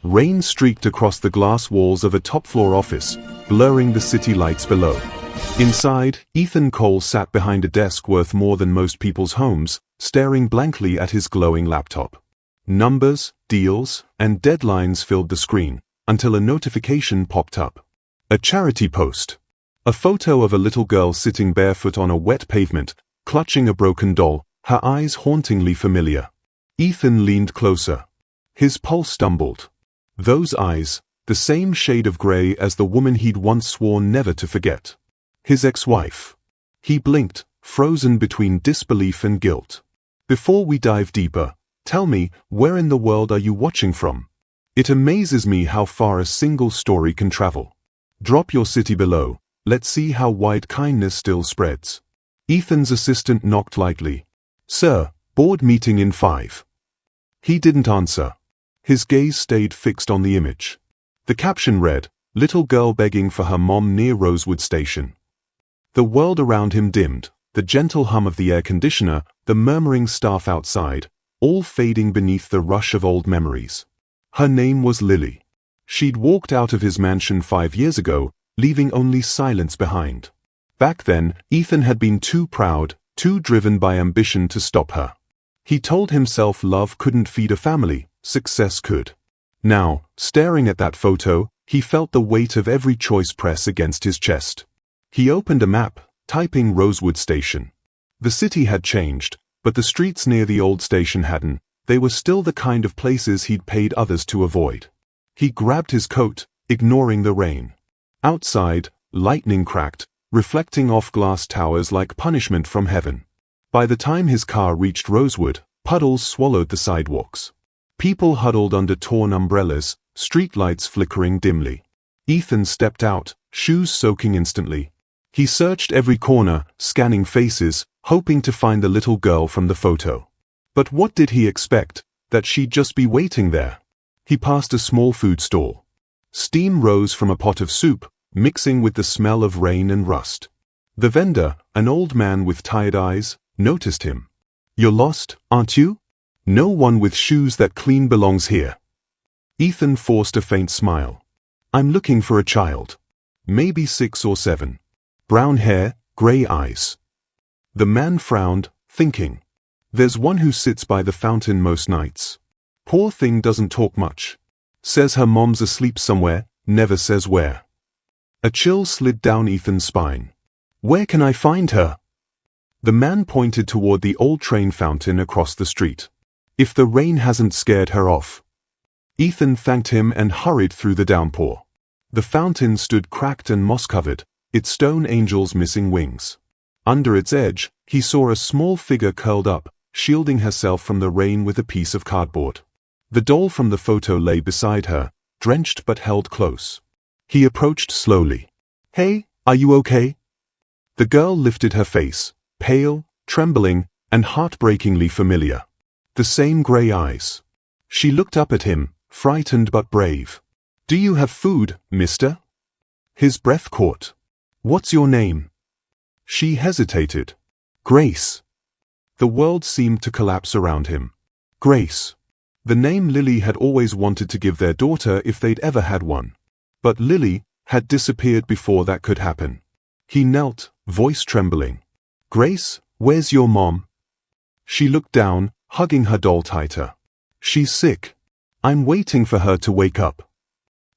Rain streaked across the glass walls of a top-floor office, blurring the city lights below. Inside, Ethan Cole sat behind a desk worth more than most people's homes, staring blankly at his glowing laptop. Numbers, deals, and deadlines filled the screen, until a notification popped up. A charity post. A photo of a little girl sitting barefoot on a wet pavement, clutching a broken doll, her eyes hauntingly familiar. Ethan leaned closer. His pulse stumbled. Those eyes, the same shade of gray as the woman he'd once sworn never to forget. His ex-wife. He blinked, frozen between disbelief and guilt. Before we dive deeper, tell me, where in the world are you watching from? It amazes me how far a single story can travel. Drop your city below. Let's see how wide kindness still spreads. Ethan's assistant knocked lightly. Sir, board meeting in 5. He didn't answer. His gaze stayed fixed on the image. The caption read, "Little girl begging for her mom near Rosewood Station." The world around him dimmed, the gentle hum of the air conditioner, the murmuring staff outside, all fading beneath the rush of old memories. Her name was Lily. She'd walked out of his mansion 5 years ago, leaving only silence behind. Back then, Ethan had been too proud, too driven by ambition to stop her. He told himself love couldn't feed a family, success could. Now, staring at that photo, he felt the weight of every choice press against his chest. He opened a map, typing Rosewood Station. The city had changed, but the streets near the old station hadn't. They were still the kind of places he'd paid others to avoid. He grabbed his coat, ignoring the rain. Outside, lightning cracked, reflecting off glass towers like punishment from heaven. By the time his car reached Rosewood, puddles swallowed the sidewalks. People huddled under torn umbrellas, streetlights flickering dimly. Ethan stepped out, shoes soaking instantly. He searched every corner, scanning faces, hoping to find the little girl from the photo. But what did he expect? That she'd just be waiting there? He passed a small food stall. Steam rose from a pot of soup, mixing with the smell of rain and rust. The vendor, an old man with tired eyes, noticed him. "You're lost, aren't you? No one with shoes that clean belongs here." Ethan forced a faint smile. "I'm looking for a child. Maybe 6 or 7. Brown hair, gray eyes." The man frowned, thinking. "There's one who sits by the fountain most nights. Poor thing doesn't talk much. Says her mom's asleep somewhere, never says where." A chill slid down Ethan's spine. "Where can I find her?" The man pointed toward the old train fountain across the street. "If the rain hasn't scared her off." Ethan thanked him and hurried through the downpour. The fountain stood cracked and moss-covered, its stone angels missing wings. Under its edge, he saw a small figure curled up, shielding herself from the rain with a piece of cardboard. The doll from the photo lay beside her, drenched but held close. He approached slowly. "Hey, are you okay?" The girl lifted her face, pale, trembling, and heartbreakingly familiar. The same gray eyes. She looked up at him, frightened but brave. "Do you have food, mister?" His breath caught. "What's your name?" She hesitated. "Grace." The world seemed to collapse around him. Grace. The name Lily had always wanted to give their daughter if they'd ever had one. But Lily had disappeared before that could happen. He knelt, voice trembling. "Grace, where's your mom?" She looked down, hugging her doll tighter. "She's sick. I'm waiting for her to wake up."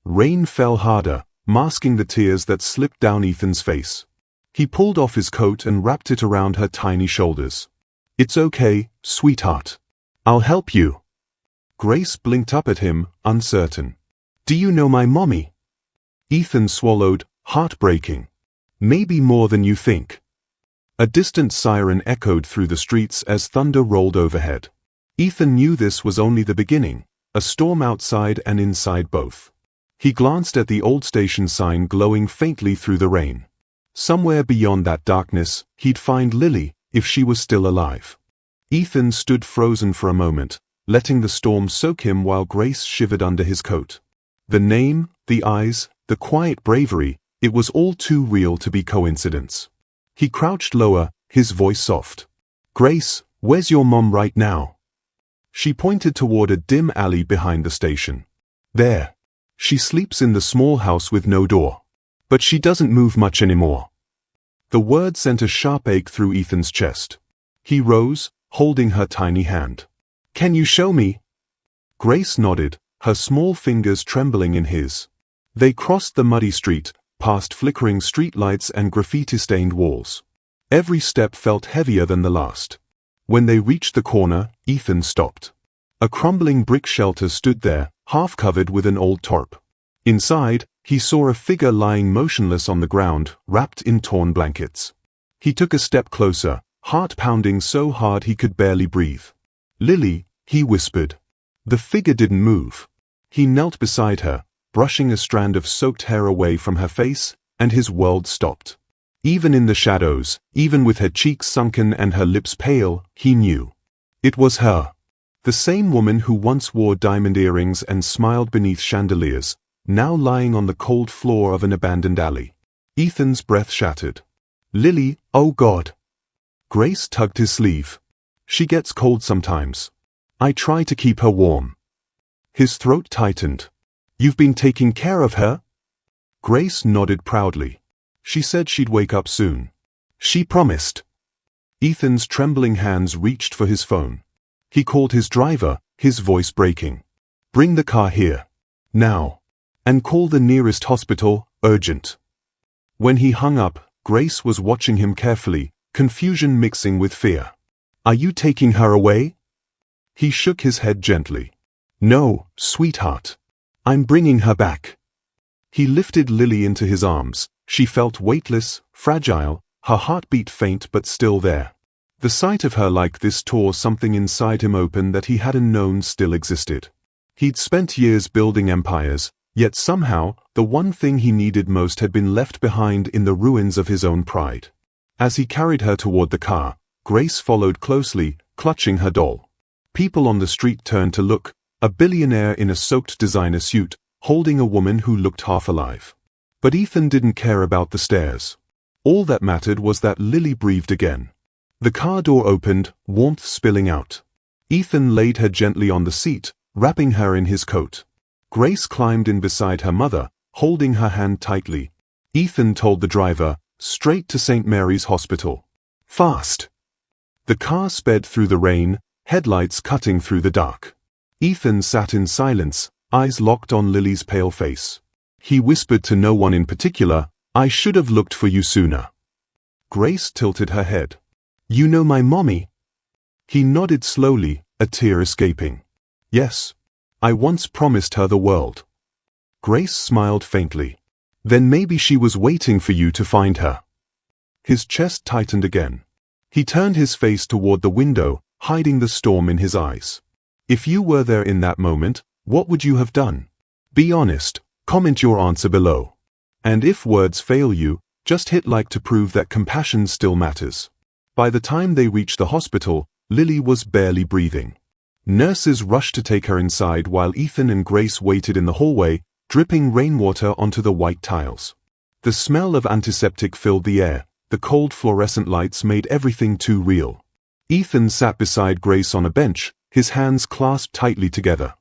Rain fell harder, masking the tears that slipped down Ethan's face. He pulled off his coat and wrapped it around her tiny shoulders. "It's okay, sweetheart. I'll help you." Grace blinked up at him, uncertain. "Do you know my mommy?" Ethan swallowed, heartbreaking. "Maybe more than you think." A distant siren echoed through the streets as thunder rolled overhead. Ethan knew this was only the beginning, a storm outside and inside both. He glanced at the old station sign glowing faintly through the rain. Somewhere beyond that darkness, he'd find Lily, if she was still alive. Ethan stood frozen for a moment, letting the storm soak him while Grace shivered under his coat. The name, the eyes, the quiet bravery, it was all too real to be coincidence. He crouched lower, his voice soft. "Grace, where's your mom right now?" She pointed toward a dim alley behind the station. There. She sleeps in the small house with no door. But she doesn't move much anymore. The word sent a sharp ache through Ethan's chest. He rose, holding her tiny hand. Can you show me? Grace nodded, her small fingers trembling in his. They crossed the muddy street, past flickering streetlights and graffiti-stained walls. Every step felt heavier than the last. When they reached the corner, Ethan stopped. A crumbling brick shelter stood there, half covered with an old tarp. Inside, he saw a figure lying motionless on the ground, wrapped in torn blankets. He took a step closer, heart pounding so hard he could barely breathe. Lily, he whispered. The figure didn't move. He knelt beside her, brushing a strand of soaked hair away from her face, and his world stopped. Even in the shadows, even with her cheeks sunken and her lips pale, he knew. It was her. The same woman who once wore diamond earrings and smiled beneath chandeliers, now lying on the cold floor of an abandoned alley. Ethan's breath shattered. Lily, oh God. Grace tugged his sleeve. She gets cold sometimes. I try to keep her warm. His throat tightened. You've been taking care of her? Grace nodded proudly. She said she'd wake up soon. She promised. Ethan's trembling hands reached for his phone. He called his driver, his voice breaking. Bring the car here. Now. And call the nearest hospital, urgent. When he hung up, Grace was watching him carefully, confusion mixing with fear. Are you taking her away? He shook his head gently. No, sweetheart. I'm bringing her back. He lifted Lily into his arms. She felt weightless, fragile, her heartbeat faint but still there. The sight of her like this tore something inside him open that he hadn't known still existed. He'd spent years building empires, yet somehow, the one thing he needed most had been left behind in the ruins of his own pride. As he carried her toward the car, Grace followed closely, clutching her doll. People on the street turned to look, a billionaire in a soaked designer suit, holding a woman who looked half alive. But Ethan didn't care about the stares. All that mattered was that Lily breathed again. The car door opened, warmth spilling out. Ethan laid her gently on the seat, wrapping her in his coat. Grace climbed in beside her mother, holding her hand tightly. Ethan told the driver, straight to St. Mary's Hospital. Fast. The car sped through the rain, headlights cutting through the dark. Ethan sat in silence, eyes locked on Lily's pale face. He whispered to no one in particular, I should have looked for you sooner. Grace tilted her head. You know my mommy? He nodded slowly, a tear escaping. Yes. I once promised her the world. Grace smiled faintly. Then maybe she was waiting for you to find her. His chest tightened again. He turned his face toward the window, hiding the storm in his eyes. If you were there in that moment, what would you have done? Be honest, comment your answer below. And if words fail you, just hit like to prove that compassion still matters. By the time they reached the hospital, Lily was barely breathing. Nurses rushed to take her inside while Ethan and Grace waited in the hallway, dripping rainwater onto the white tiles. The smell of antiseptic filled the air, the cold fluorescent lights made everything too real. Ethan sat beside Grace on a bench, his hands clasped tightly together.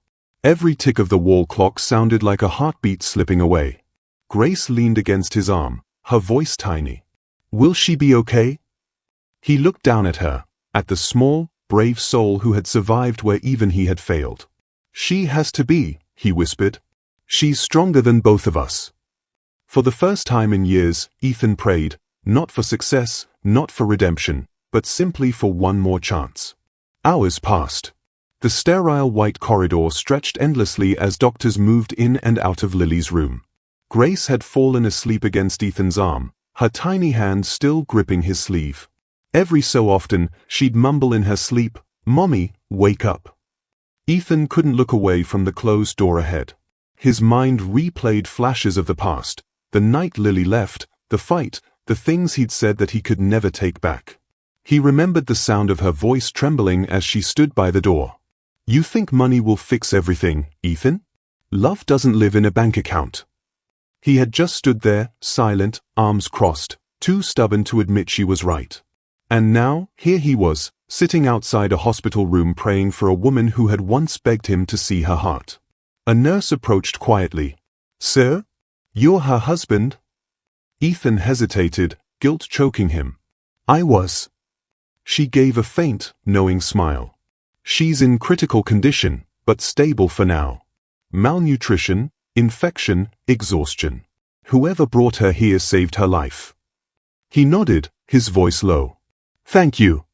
Every tick of the wall clock sounded like a heartbeat slipping away. Grace leaned against his arm, her voice tiny. Will she be okay? He looked down at her, at the small, brave soul who had survived where even he had failed. She has to be, he whispered. She's stronger than both of us. For the first time in years, Ethan prayed, not for success, not for redemption, but simply for one more chance. Hours passed. The sterile white corridor stretched endlessly as doctors moved in and out of Lily's room. Grace had fallen asleep against Ethan's arm, her tiny hand still gripping his sleeve. Every so often, she'd mumble in her sleep, Mommy, wake up. Ethan couldn't look away from the closed door ahead. His mind replayed flashes of the past, the night Lily left, the fight, the things he'd said that he could never take back. He remembered the sound of her voice trembling as she stood by the door. You think money will fix everything, Ethan? Love doesn't live in a bank account. He had just stood there, silent, arms crossed, too stubborn to admit she was right. And now, here he was, sitting outside a hospital room praying for a woman who had once begged him to see her heart. A nurse approached quietly. Sir? You're her husband? Ethan hesitated, guilt choking him. I was. She gave a faint, knowing smile. She's in critical condition, but stable for now. Malnutrition, infection, exhaustion. Whoever brought her here saved her life. He nodded, his voice low. Thank you.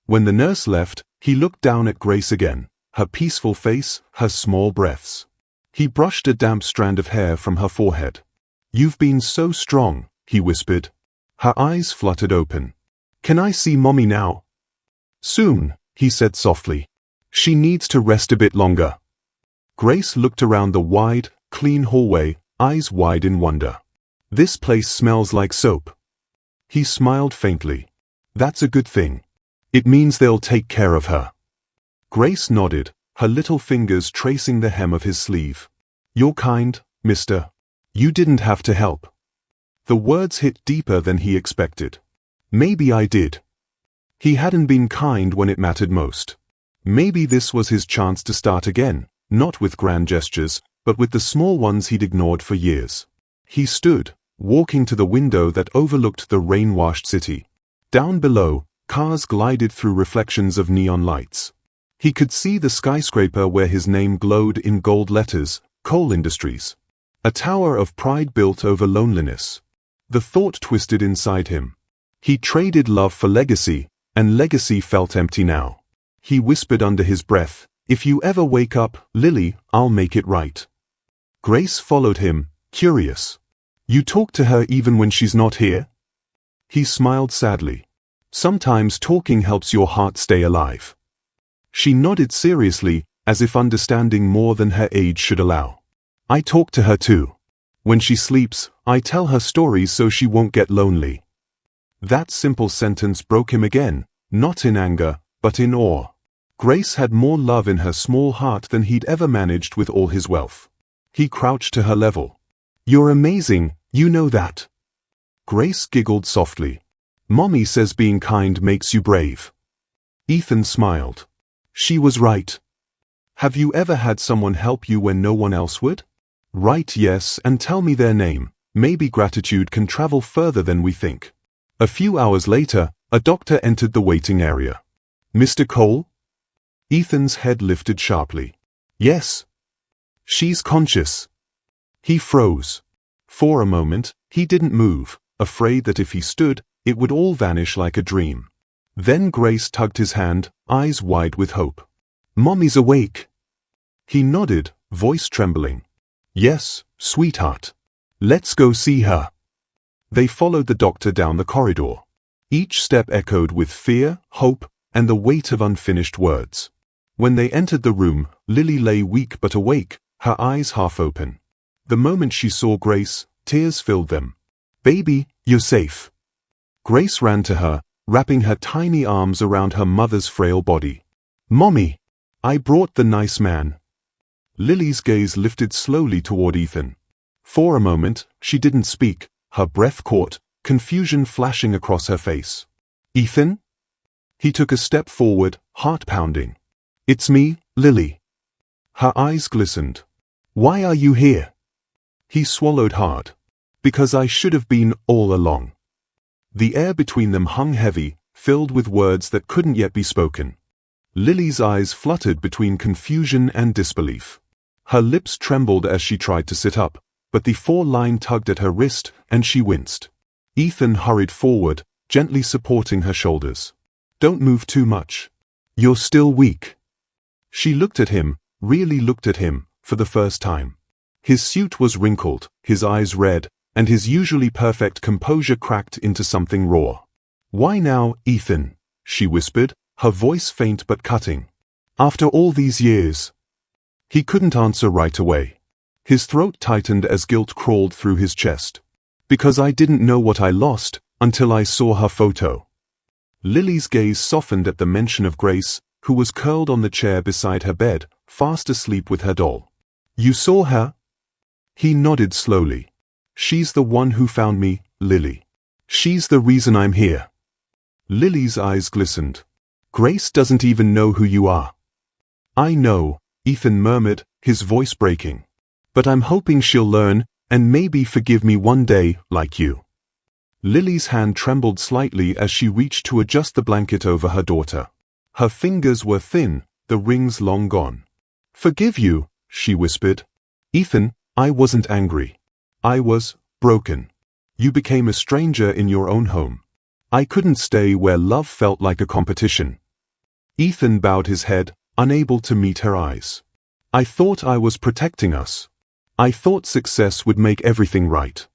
When the nurse left, he looked down at Grace again, her peaceful face, her small breaths. He brushed a damp strand of hair from her forehead. You've been so strong, he whispered. Her eyes fluttered open. Can I see Mommy now? Soon, he said softly. She needs to rest a bit longer. Grace looked around the wide, clean hallway, eyes wide in wonder. This place smells like soap. He smiled faintly. That's a good thing. It means they'll take care of her. Grace nodded, her little fingers tracing the hem of his sleeve. You're kind, mister. You didn't have to help. The words hit deeper than he expected. Maybe I did. He hadn't been kind when it mattered most. Maybe this was his chance to start again, not with grand gestures, but with the small ones he'd ignored for years. He stood, walking to the window that overlooked the rain-washed city. Down below, cars glided through reflections of neon lights. He could see the skyscraper where his name glowed in gold letters, Coal Industries. A tower of pride built over loneliness. The thought twisted inside him. He traded love for legacy, and legacy felt empty now. He whispered under his breath, if you ever wake up, Lily, I'll make it right. Grace followed him, curious. You talk to her even when she's not here? He smiled sadly. Sometimes talking helps your heart stay alive. She nodded seriously, as if understanding more than her age should allow. I talk to her too. When she sleeps, I tell her stories so she won't get lonely. That simple sentence broke him again, not in anger, but in awe. Grace had more love in her small heart than he'd ever managed with all his wealth. He crouched to her level. You're amazing, you know that. Grace giggled softly. Mommy says being kind makes you brave. Ethan smiled. She was right. Have you ever had someone help you when no one else would? Write yes and tell me their name. Maybe gratitude can travel further than we think. A few hours later, a doctor entered the waiting area. Mr. Cole? Ethan's head lifted sharply. Yes. She's conscious. He froze. For a moment, he didn't move, afraid that if he stood, it would all vanish like a dream. Then Grace tugged his hand, eyes wide with hope. Mommy's awake. He nodded, voice trembling. Yes, sweetheart. Let's go see her. They followed the doctor down the corridor. Each step echoed with fear, hope, and the weight of unfinished words. When they entered the room, Lily lay weak but awake, her eyes half open. The moment she saw Grace, tears filled them. Baby, you're safe. Grace ran to her, wrapping her tiny arms around her mother's frail body. Mommy! I brought the nice man. Lily's gaze lifted slowly toward Ethan. For a moment, she didn't speak, her breath caught, confusion flashing across her face. Ethan? He took a step forward, heart pounding. It's me, Lily. Her eyes glistened. Why are you here? He swallowed hard. Because I should have been all along. The air between them hung heavy, filled with words that couldn't yet be spoken. Lily's eyes fluttered between confusion and disbelief. Her lips trembled as she tried to sit up, but the four-line tugged at her wrist, and she winced. Ethan hurried forward, gently supporting her shoulders. Don't move too much. You're still weak. She looked at him, really looked at him, for the first time. His suit was wrinkled, his eyes red, and his usually perfect composure cracked into something raw. Why now, Ethan? She whispered, her voice faint but cutting. After all these years. He couldn't answer right away. His throat tightened as guilt crawled through his chest. Because I didn't know what I lost, until I saw her photo. Lily's gaze softened at the mention of Grace, who was curled on the chair beside her bed, fast asleep with her doll. You saw her? He nodded slowly. She's the one who found me, Lily. She's the reason I'm here. Lily's eyes glistened. Grace doesn't even know who you are. I know, Ethan murmured, his voice breaking. "But I'm hoping she'll learn, and maybe forgive me one day, like you." Lily's hand trembled slightly as she reached to adjust the blanket over her daughter. Her fingers were thin, the rings long gone. "Forgive you," she whispered. "Ethan, I wasn't angry. I was broken. You became a stranger in your own home. I couldn't stay where love felt like a competition." Ethan bowed his head, unable to meet her eyes. "I thought I was protecting us. I thought success would make everything right."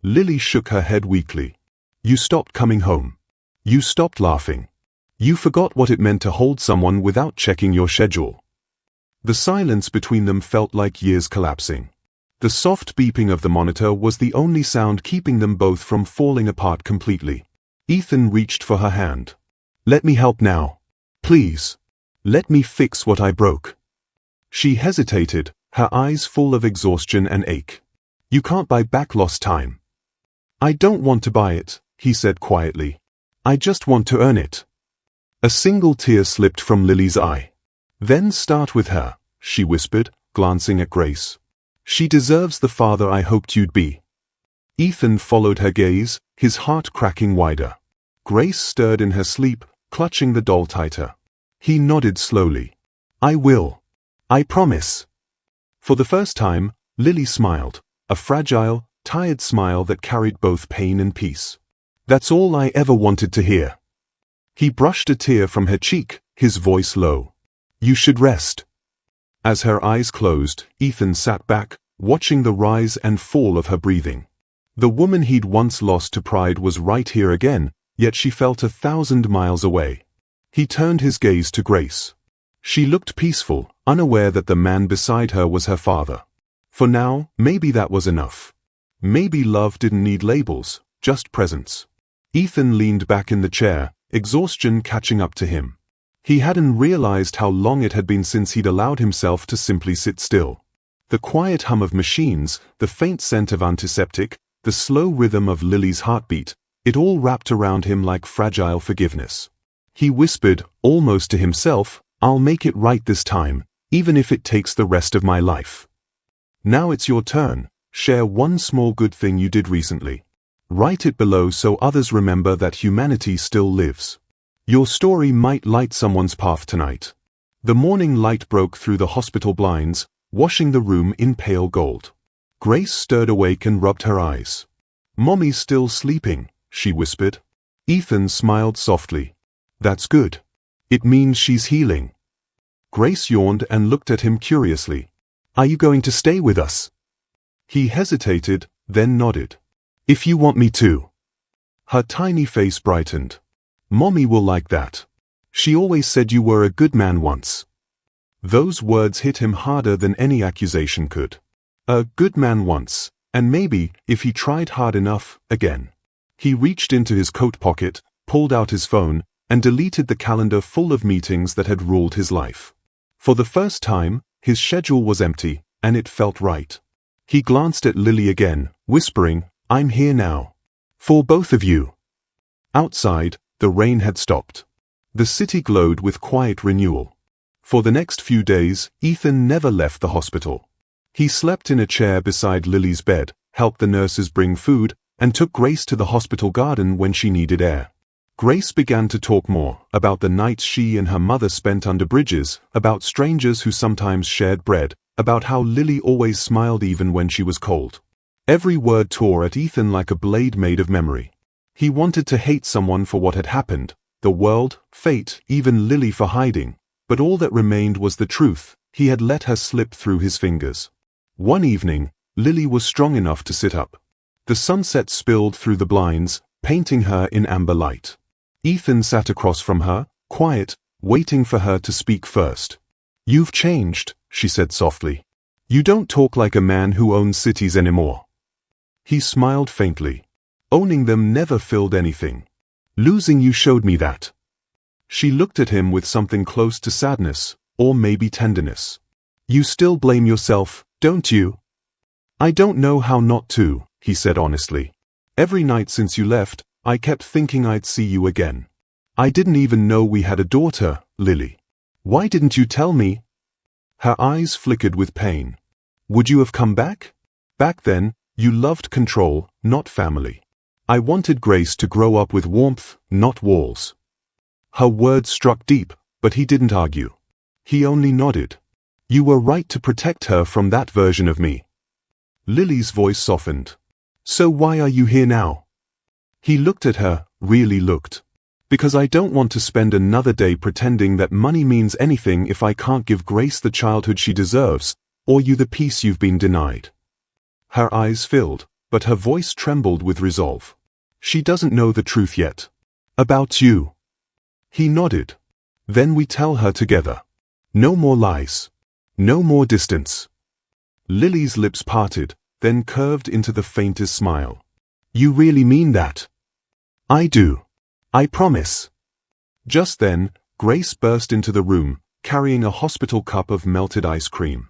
Lily shook her head weakly. "You stopped coming home. You stopped laughing. You forgot what it meant to hold someone without checking your schedule." The silence between them felt like years collapsing. The soft beeping of the monitor was the only sound keeping them both from falling apart completely. Ethan reached for her hand. "Let me help now. Please. Let me fix what I broke." She hesitated, her eyes full of exhaustion and ache. "You can't buy back lost time." "I don't want to buy it," he said quietly. "I just want to earn it." A single tear slipped from Lily's eye. "Then start with her," she whispered, glancing at Grace. "She deserves the father I hoped you'd be." Ethan followed her gaze, his heart cracking wider. Grace stirred in her sleep, clutching the doll tighter. He nodded slowly. "I will. I promise." For the first time, Lily smiled, a fragile, tired smile that carried both pain and peace. "That's all I ever wanted to hear." He brushed a tear from her cheek, his voice low. "You should rest." As her eyes closed, Ethan sat back, watching the rise and fall of her breathing. The woman he'd once lost to pride was right here again, yet she felt 1,000 miles away. He turned his gaze to Grace. She looked peaceful, unaware that the man beside her was her father. For now, maybe that was enough. Maybe love didn't need labels, just presence. Ethan leaned back in the chair, exhaustion catching up to him. He hadn't realized how long it had been since he'd allowed himself to simply sit still. The quiet hum of machines, the faint scent of antiseptic, the slow rhythm of Lily's heartbeat, it all wrapped around him like fragile forgiveness. He whispered, almost to himself, "I'll make it right this time, even if it takes the rest of my life." "Now it's your turn. Share one small good thing you did recently. Write it below so others remember that humanity still lives. Your story might light someone's path tonight." The morning light broke through the hospital blinds, washing the room in pale gold. Grace stirred awake and rubbed her eyes. "Mommy's still sleeping," she whispered. Ethan smiled softly. "That's good. It means she's healing." Grace yawned and looked at him curiously. "Are you going to stay with us?" He hesitated, then nodded. "If you want me to." Her tiny face brightened. "Mommy will like that. She always said you were a good man once." Those words hit him harder than any accusation could. A good man once, and maybe, if he tried hard enough, again. He reached into his coat pocket, pulled out his phone, and deleted the calendar full of meetings that had ruled his life. For the first time, his schedule was empty, and it felt right. He glanced at Lily again, whispering, "I'm here now. For both of you." Outside, the rain had stopped. The city glowed with quiet renewal. For the next few days, Ethan never left the hospital. He slept in a chair beside Lily's bed, helped the nurses bring food, and took Grace to the hospital garden when she needed air. Grace began to talk more about the nights she and her mother spent under bridges, about strangers who sometimes shared bread, about how Lily always smiled even when she was cold. Every word tore at Ethan like a blade made of memory. He wanted to hate someone for what had happened, the world, fate, even Lily for hiding, but all that remained was the truth. He had let her slip through his fingers. One evening, Lily was strong enough to sit up. The sunset spilled through the blinds, painting her in amber light. Ethan sat across from her, quiet, waiting for her to speak first. "You've changed," she said softly. "You don't talk like a man who owns cities anymore." He smiled faintly. "Owning them never filled anything. Losing you showed me that." She looked at him with something close to sadness, or maybe tenderness. "You still blame yourself, don't you?" "I don't know how not to," he said honestly. "Every night since you left, I kept thinking I'd see you again. I didn't even know we had a daughter, Lily. Why didn't you tell me?" Her eyes flickered with pain. Would you have come back? Back then, you loved control, not family. I wanted Grace to grow up with warmth, not walls. Her words struck deep, but he didn't argue. He only nodded. You were right to protect her from that version of me. Lily's voice softened. So why are you here now? He looked at her, really looked. Because I don't want to spend another day pretending that money means anything if I can't give Grace the childhood she deserves, or you the peace you've been denied. Her eyes filled, but her voice trembled with resolve. She doesn't know the truth yet. About you. He nodded. Then we tell her together. No more lies. No more distance. Lily's lips parted, then curved into the faintest smile. You really mean that? I do. I promise. Just then, Grace burst into the room, carrying a hospital cup of melted ice cream.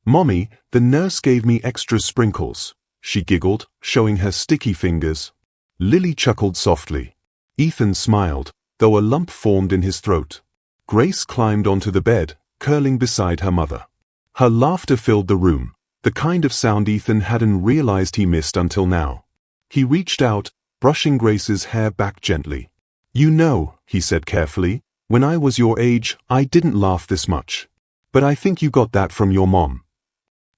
Mommy, the nurse gave me extra sprinkles, she giggled, showing her sticky fingers. Lily chuckled softly. Ethan smiled, though a lump formed in his throat. Grace climbed onto the bed, curling beside her mother. Her laughter filled the room, the kind of sound Ethan hadn't realized he missed until now. He reached out, brushing Grace's hair back gently. You know, he said carefully, when I was your age, I didn't laugh this much. But I think you got that from your mom.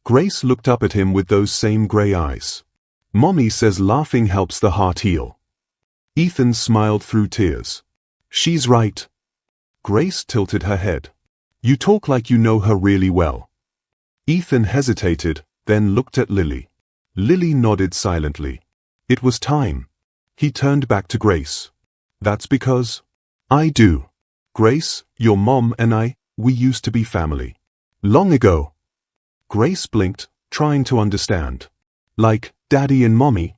Grace looked up at him with those same gray eyes. Mommy says laughing helps the heart heal. Ethan smiled through tears. She's right. Grace tilted her head. You talk like you know her really well. Ethan hesitated, then looked at Lily. Lily nodded silently. It was time. He turned back to Grace. That's because I do. Grace, your mom and I, we used to be family. Long ago. Grace blinked, trying to understand. Like, Daddy and Mommy?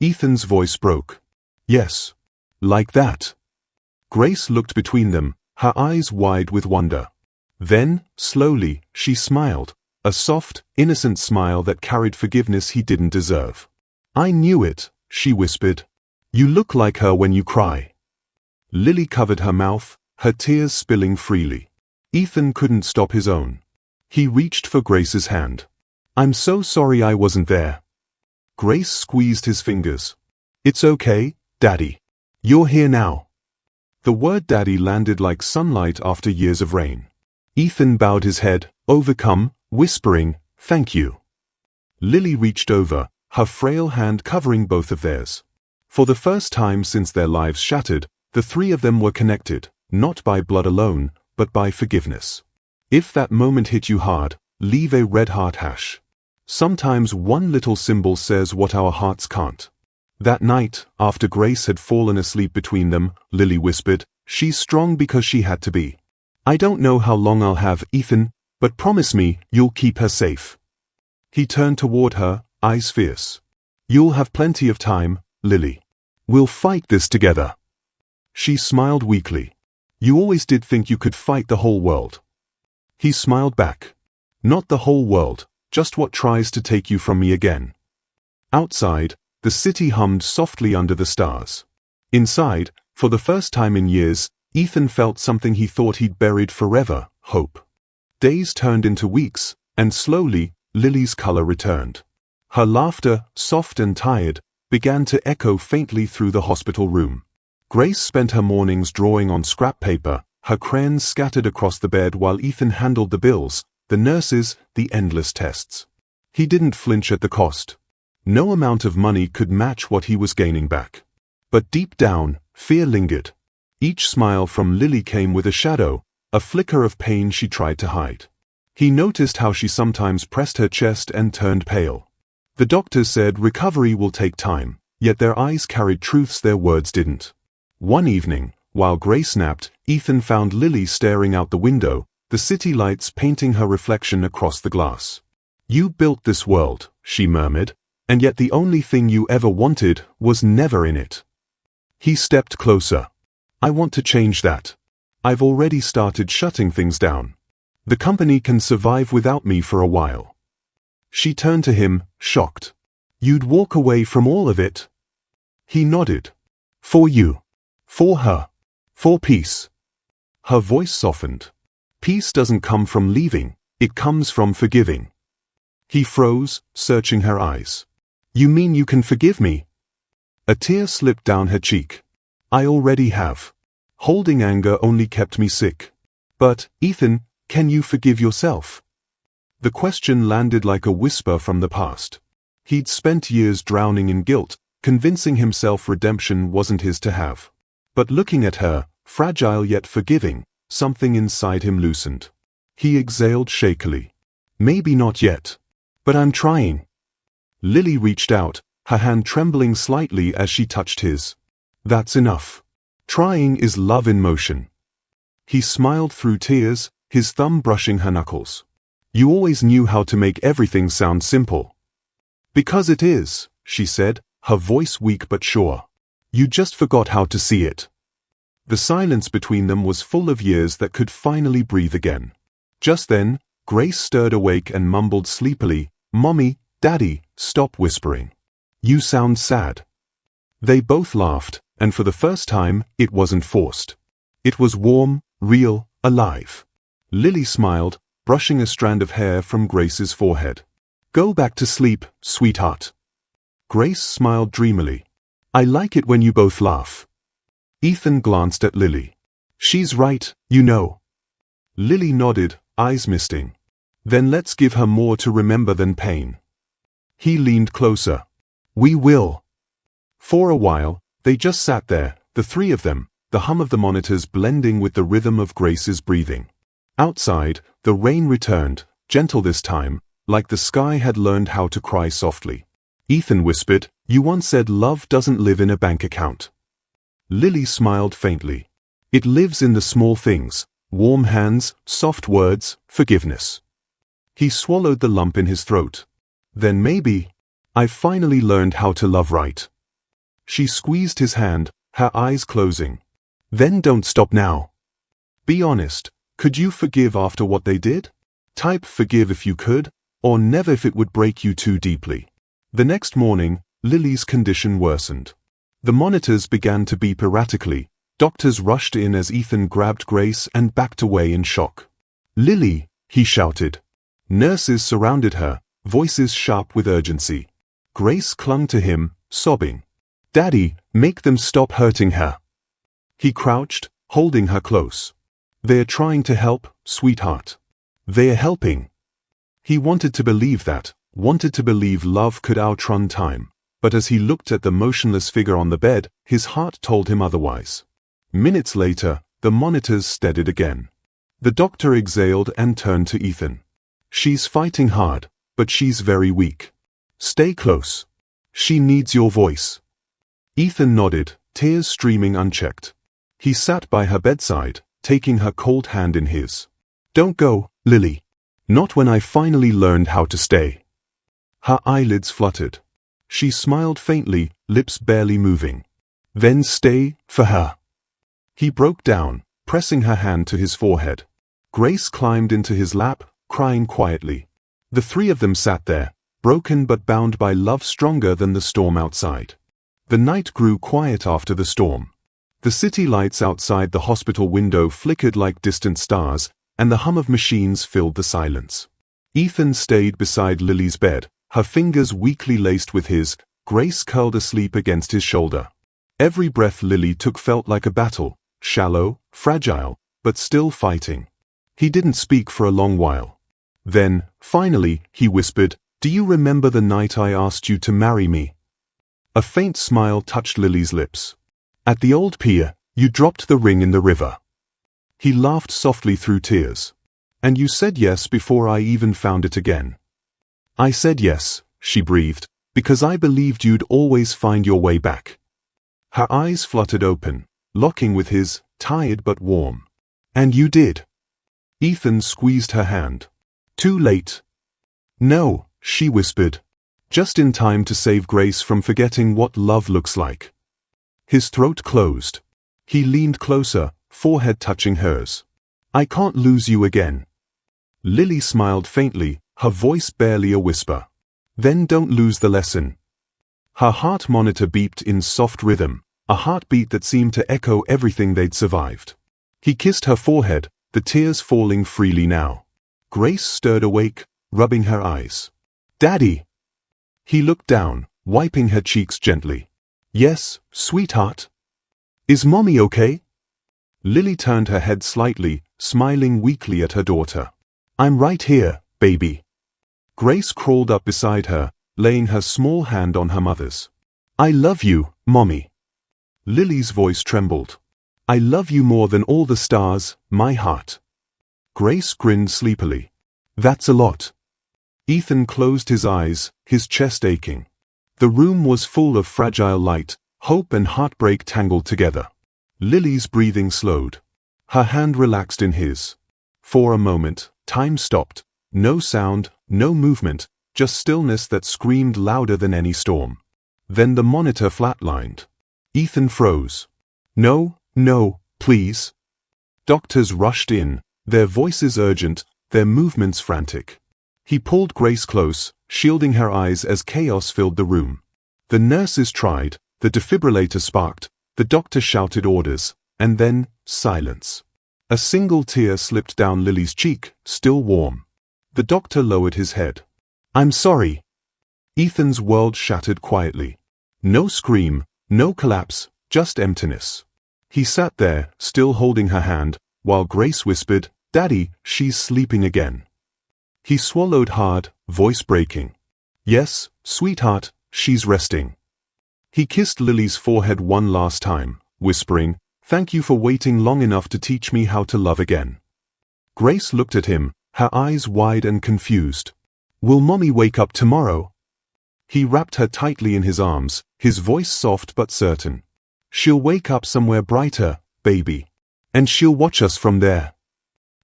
Ethan's voice broke. Yes. Like that. Grace looked between them, her eyes wide with wonder. Then, slowly, she smiled, a soft, innocent smile that carried forgiveness he didn't deserve. I knew it, she whispered. You look like her when you cry. Lily covered her mouth, her tears spilling freely. Ethan couldn't stop his own. He reached for Grace's hand. I'm so sorry I wasn't there. Grace squeezed his fingers. It's okay, Daddy. You're here now. The word Daddy landed like sunlight after years of rain. Ethan bowed his head, overcome, whispering, Thank you. Lily reached over, her frail hand covering both of theirs. For the first time since their lives shattered, the three of them were connected, not by blood alone, but by forgiveness. If that moment hit you hard, leave a red heart hash. Sometimes one little symbol says what our hearts can't. That night, after Grace had fallen asleep between them, Lily whispered, She's strong because she had to be. I don't know how long I'll have, Ethan, but promise me you'll keep her safe. He turned toward her, eyes fierce. You'll have plenty of time, Lily. We'll fight this together. She smiled weakly. You always did think you could fight the whole world. He smiled back. Not the whole world, just what tries to take you from me again. Outside, the city hummed softly under the stars. Inside, for the first time in years, Ethan felt something he thought he'd buried forever, hope. Days turned into weeks, and slowly, Lily's color returned. Her laughter, soft and tired, began to echo faintly through the hospital room. Grace spent her mornings drawing on scrap paper, her crayons scattered across the bed while Ethan handled the bills, the nurses, the endless tests. He didn't flinch at the cost. No amount of money could match what he was gaining back. But deep down, fear lingered. Each smile from Lily came with a shadow, a flicker of pain she tried to hide. He noticed how she sometimes pressed her chest and turned pale. The doctors said recovery will take time, yet their eyes carried truths their words didn't. One evening, while Grace napped, Ethan found Lily staring out the window, the city lights painting her reflection across the glass. You built this world, she murmured, and yet the only thing you ever wanted was never in it. He stepped closer. I want to change that. I've already started shutting things down. The company can survive without me for a while. She turned to him, shocked. You'd walk away from all of it? He nodded. For you. For her. For peace. Her voice softened. Peace doesn't come from leaving, It comes from forgiving. He froze, searching her eyes. You mean you can forgive me? A tear slipped down her cheek. I already have. Holding anger only kept me sick. But, Ethan, can you forgive yourself? The question landed like a whisper from the past. He'd spent years drowning in guilt, convincing himself redemption wasn't his to have. But looking at her, fragile yet forgiving, something inside him loosened. He exhaled shakily. Maybe not yet. But I'm trying. Lily reached out, her hand trembling slightly as she touched his. That's enough. Trying is love in motion. He smiled through tears, his thumb brushing her knuckles. You always knew how to make everything sound simple. Because it is, she said, her voice weak but sure. You just forgot how to see it. The silence between them was full of years that could finally breathe again. Just then, Grace stirred awake and mumbled sleepily, Mommy, Daddy, stop whispering. You sound sad. They both laughed, and for the first time, it wasn't forced. It was warm, real, alive. Lily smiled, brushing a strand of hair from Grace's forehead. Go back to sleep, sweetheart. Grace smiled dreamily. I like it when you both laugh. Ethan glanced at Lily. She's right, you know. Lily nodded, eyes misting. Then let's give her more to remember than pain. He leaned closer. We will. For a while, they just sat there, the three of them, the hum of the monitors blending with the rhythm of Grace's breathing. Outside, the rain returned, gentle this time, like the sky had learned how to cry softly. Ethan whispered, You once said love doesn't live in a bank account. Lily smiled faintly. It lives in the small things, warm hands, soft words, forgiveness. He swallowed the lump in his throat. Then maybe, I've finally learned how to love right. She squeezed his hand, her eyes closing. Then don't stop now. Be honest, could you forgive after what they did? Type forgive if you could, or never if it would break you too deeply. The next morning, Lily's condition worsened. The monitors began to beep erratically. Doctors rushed in as Ethan grabbed Grace and backed away in shock. Lily, he shouted. Nurses surrounded her, voices sharp with urgency. Grace clung to him, sobbing. Daddy, make them stop hurting her. He crouched, holding her close. They're trying to help, sweetheart. They're helping. He wanted to believe that, wanted to believe love could outrun time, but as he looked at the motionless figure on the bed, his heart told him otherwise. Minutes later, the monitors steadied again. The doctor exhaled and turned to Ethan. She's fighting hard, but she's very weak. Stay close. She needs your voice. Ethan nodded, tears streaming unchecked. He sat by her bedside, taking her cold hand in his. Don't go, Lily. Not when I finally learned how to stay. Her eyelids fluttered. She smiled faintly, lips barely moving. Then stay, for her. He broke down, pressing her hand to his forehead. Grace climbed into his lap, crying quietly. The three of them sat there, broken but bound by love stronger than the storm outside. The night grew quiet after the storm. The city lights outside the hospital window flickered like distant stars, and the hum of machines filled the silence. Ethan stayed beside Lily's bed, her fingers weakly laced with his. Grace curled asleep against his shoulder. Every breath Lily took felt like a battle, shallow, fragile, but still fighting. He didn't speak for a long while. Then, finally, he whispered, Do you remember the night I asked you to marry me? A faint smile touched Lily's lips. At the old pier, you dropped the ring in the river. He laughed softly through tears. And you said yes before I even found it again. I said yes, she breathed, because I believed you'd always find your way back. Her eyes fluttered open, locking with his, tired but warm. And you did. Ethan squeezed her hand. Too late. No, she whispered. Just in time to save Grace from forgetting what love looks like. His throat closed. He leaned closer, forehead touching hers. I can't lose you again. Lily smiled faintly, her voice barely a whisper. Then don't lose the lesson. Her heart monitor beeped in soft rhythm, a heartbeat that seemed to echo everything they'd survived. He kissed her forehead, the tears falling freely now. Grace stirred awake, rubbing her eyes. "Daddy!" He looked down, wiping her cheeks gently. "Yes, sweetheart? Is Mommy okay?" Lily turned her head slightly, smiling weakly at her daughter. "I'm right here, baby." Grace crawled up beside her, laying her small hand on her mother's. "I love you, Mommy." Lily's voice trembled. "I love you more than all the stars, my heart." Grace grinned sleepily. "That's a lot." Ethan closed his eyes, his chest aching. The room was full of fragile light, hope and heartbreak tangled together. Lily's breathing slowed. Her hand relaxed in his. For a moment, time stopped. No sound, no movement, just stillness that screamed louder than any storm. Then the monitor flatlined. Ethan froze. "No, no, please." Doctors rushed in, their voices urgent, their movements frantic. He pulled Grace close, shielding her eyes as chaos filled the room. The nurses tried, the defibrillator sparked, the doctor shouted orders, and then, silence. A single tear slipped down Lily's cheek, still warm. The doctor lowered his head. "I'm sorry." Ethan's world shattered quietly. No scream, no collapse, just emptiness. He sat there, still holding her hand, while Grace whispered, "Daddy, she's sleeping again." He swallowed hard, voice breaking. "Yes, sweetheart, she's resting." He kissed Lily's forehead one last time, whispering, "Thank you for waiting long enough to teach me how to love again." Grace looked at him, her eyes wide and confused. "Will Mommy wake up tomorrow?" He wrapped her tightly in his arms, his voice soft but certain. "She'll wake up somewhere brighter, baby. And she'll watch us from there."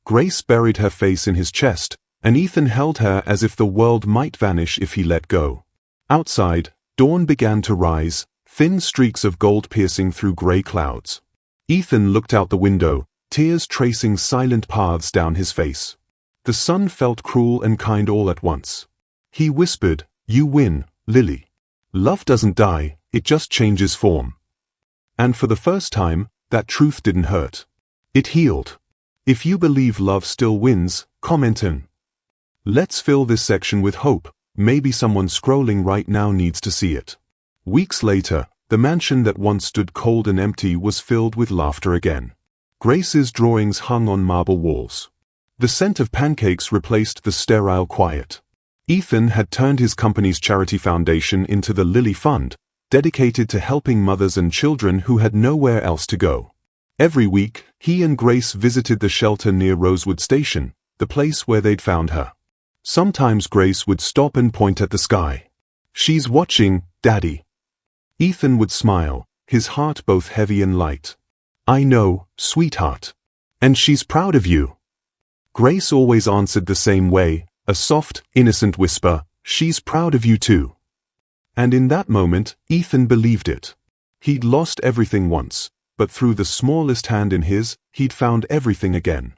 Grace buried her face in his chest, and Ethan held her as if the world might vanish if he let go. Outside, dawn began to rise, thin streaks of gold piercing through gray clouds. Ethan looked out the window, tears tracing silent paths down his face. The sun felt cruel and kind all at once. He whispered, "You win, Lily. Love doesn't die, it just changes form." And for the first time, that truth didn't hurt. It healed. If you believe love still wins, comment in. Let's fill this section with hope. Maybe someone scrolling right now needs to see it. Weeks later, the mansion that once stood cold and empty was filled with laughter again. Grace's drawings hung on marble walls. The scent of pancakes replaced the sterile quiet. Ethan had turned his company's charity foundation into the Lily Fund, dedicated to helping mothers and children who had nowhere else to go. Every week, he and Grace visited the shelter near Rosewood Station, the place where they'd found her. Sometimes Grace would stop and point at the sky. "She's watching, Daddy." Ethan would smile, his heart both heavy and light. "I know, sweetheart. And she's proud of you." Grace always answered the same way, a soft, innocent whisper, "She's proud of you too." And in that moment, Ethan believed it. He'd lost everything once, but through the smallest hand in his, he'd found everything again.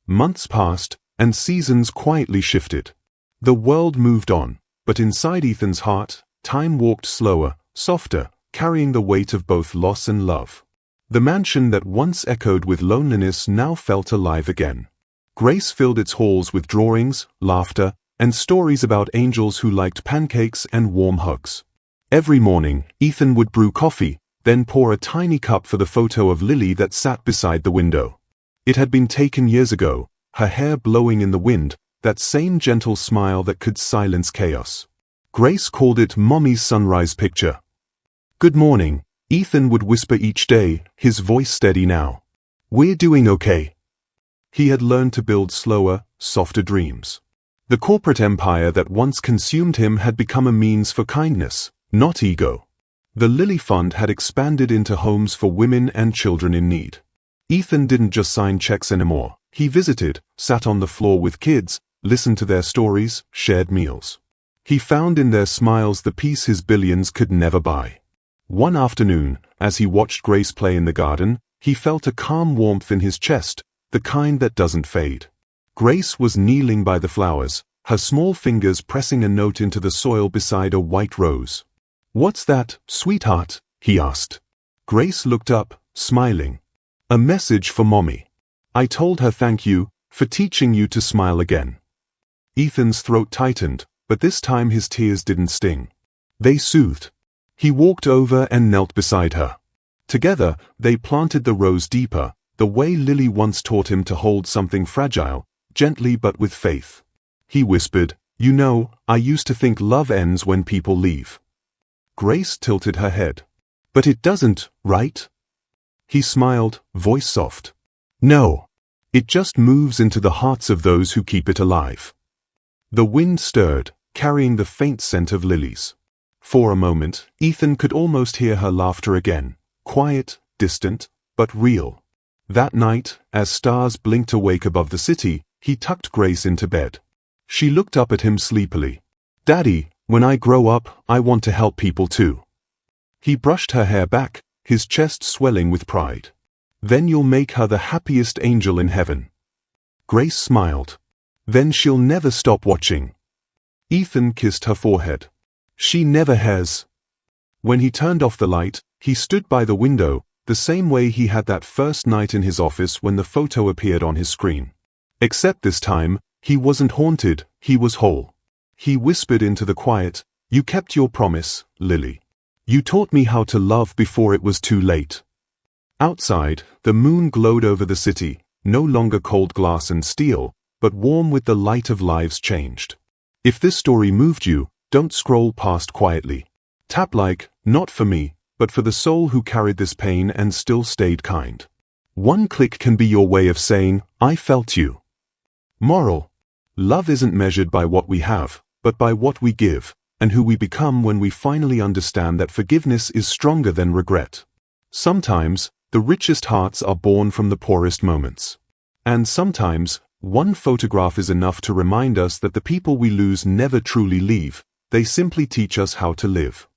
Months passed, and seasons quietly shifted. The world moved on, but inside Ethan's heart, time walked slower, softer, carrying the weight of both loss and love. The mansion that once echoed with loneliness now felt alive again. Grace filled its halls with drawings, laughter, and stories about angels who liked pancakes and warm hugs. Every morning, Ethan would brew coffee, then pour a tiny cup for the photo of Lily that sat beside the window. It had been taken years ago, her hair blowing in the wind, that same gentle smile that could silence chaos. Grace called it Mommy's sunrise picture. "Good morning," Ethan would whisper each day, his voice steady now. "We're doing okay." He had learned to build slower, softer dreams. The corporate empire that once consumed him had become a means for kindness, not ego. The Lily Fund had expanded into homes for women and children in need. Ethan didn't just sign checks anymore. He visited, sat on the floor with kids, listened to their stories, shared meals. He found in their smiles the peace his billions could never buy. One afternoon, as he watched Grace play in the garden, he felt a calm warmth in his chest, the kind that doesn't fade. Grace was kneeling by the flowers, her small fingers pressing a note into the soil beside a white rose. "What's that, sweetheart?" he asked. Grace looked up, smiling. "A message for Mommy. I told her thank you, for teaching you to smile again." Ethan's throat tightened, but this time his tears didn't sting. They soothed. He walked over and knelt beside her. Together, they planted the rose deeper, the way Lily once taught him to hold something fragile, gently but with faith. He whispered, "You know, I used to think love ends when people leave." Grace tilted her head. "But it doesn't, right?" He smiled, voice soft. "No. It just moves into the hearts of those who keep it alive." The wind stirred, carrying the faint scent of lilies. For a moment, Ethan could almost hear her laughter again, quiet, distant, but real. That night, as stars blinked awake above the city, he tucked Grace into bed. She looked up at him sleepily. "Daddy, when I grow up, I want to help people too." He brushed her hair back, his chest swelling with pride. "Then you'll make her the happiest angel in heaven." Grace smiled. "Then she'll never stop watching." Ethan kissed her forehead. "She never has." When he turned off the light, he stood by the window, the same way he had that first night in his office when the photo appeared on his screen. Except this time, he wasn't haunted, he was whole. He whispered into the quiet, "You kept your promise, Lily. You taught me how to love before it was too late." Outside, the moon glowed over the city, no longer cold glass and steel, but warm with the light of lives changed. If this story moved you, don't scroll past quietly. Tap like, not for me, but for the soul who carried this pain and still stayed kind. One click can be your way of saying, "I felt you." Moral: love isn't measured by what we have, but by what we give, and who we become when we finally understand that forgiveness is stronger than regret. Sometimes, the richest hearts are born from the poorest moments. And sometimes, one photograph is enough to remind us that the people we lose never truly leave, they simply teach us how to live.